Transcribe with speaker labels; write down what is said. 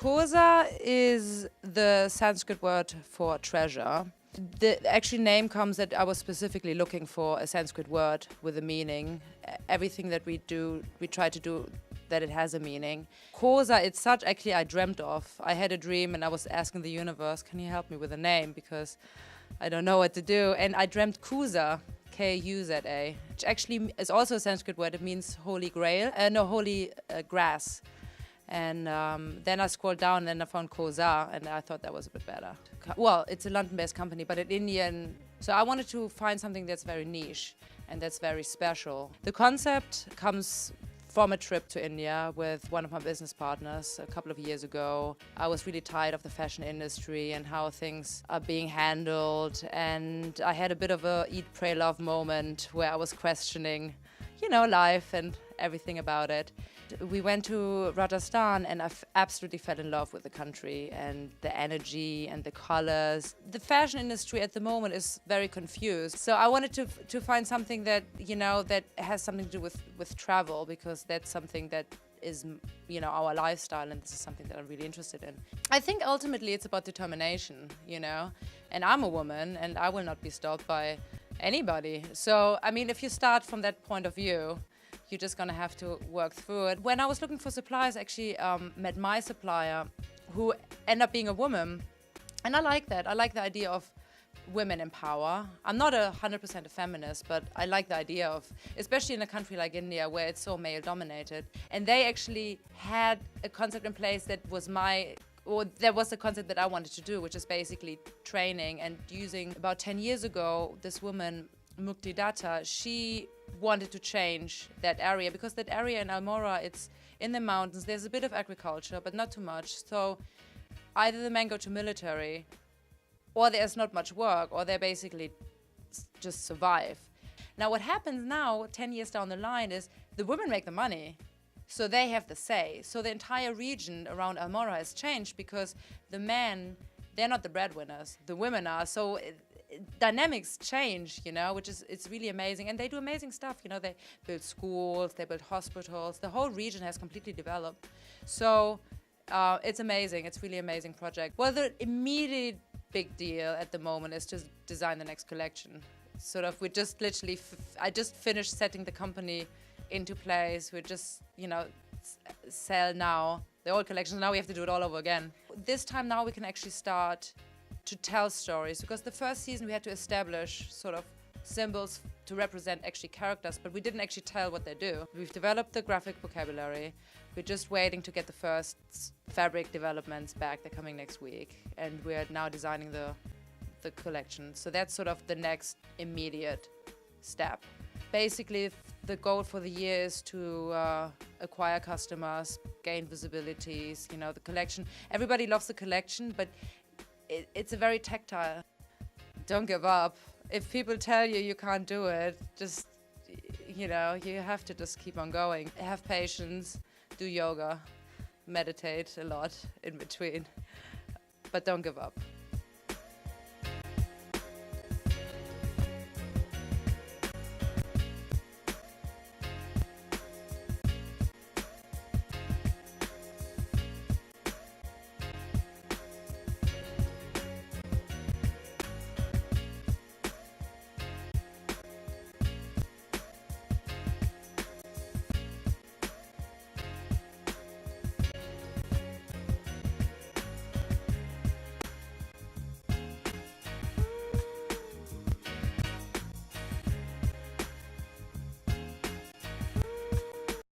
Speaker 1: Koza is the Sanskrit word for treasure. The actual name comes that I was specifically looking for a Sanskrit word with a meaning. Everything that we do, we try to do that it has a meaning. Koza, it's such, actually I dreamt of. I had a dream and I was asking the universe, can you help me with a name? Because I don't know what to do. And I dreamt Koza, K-U-Z-A, which actually is also a Sanskrit word. It means holy grail, holy grass. And then I scrolled down and I found Koza, and I thought that was a bit better. Well, it's a London-based company, but an Indian. So I wanted to find something that's very niche and that's very special. The concept comes from a trip to India with one of my business partners a couple of years ago. I was really tired of the fashion industry and how things are being handled. And I had a bit of a eat, pray, love moment where I was questioning, life and everything about it. We went to Rajasthan and I absolutely fell in love with the country and the energy and the colors. The fashion industry at the moment is very confused. So I wanted to find something that, that has something to do with travel, because that's something that is, our lifestyle, and this is something that I'm really interested in. I think ultimately it's about determination, and I'm a woman and I will not be stopped by anybody. So, if you start from that point of view, you're just going to have to work through it. When I was looking for suppliers, I actually met my supplier, who ended up being a woman. And I like that. I like the idea of women in power. I'm not 100% a feminist, but I like the idea of, especially in a country like India where it's so male-dominated. And they actually had a concept in place that was there was a concept that I wanted to do, which is basically training and using. About 10 years ago, this woman, Mukti Datta, she wanted to change that area, because that area in Almora, it's in the mountains, there's a bit of agriculture, but not too much. So either the men go to military, or there's not much work, or they basically just survive. Now what happens now, 10 years down the line, is the women make the money. So they have the say. So the entire region around Almora has changed, because the men, they're not the breadwinners, the women are. So dynamics change, which is, it's really amazing. And they do amazing stuff, they build schools, they build hospitals. The whole region has completely developed. So it's amazing. It's really amazing project. Well, the immediate big deal at the moment is to design the next collection. We just literally, I just finished setting the company into place. We're just, sell now the old collections. Now we have to do it all over again. This time now we can actually start to tell stories, because the first season we had to establish sort of symbols to represent actually characters, but we didn't actually tell what they do. We've developed the graphic vocabulary. We're just waiting to get the first fabric developments back. They're coming next week, and we're now designing the collection. So that's sort of the next immediate step. Basically, the goal for the year is to acquire customers, gain visibilities, the collection. Everybody loves the collection, but it's a very tactile. Don't give up. If people tell you you can't do it, just, you have to just keep on going. Have patience, do yoga, meditate a lot in between, but don't give up.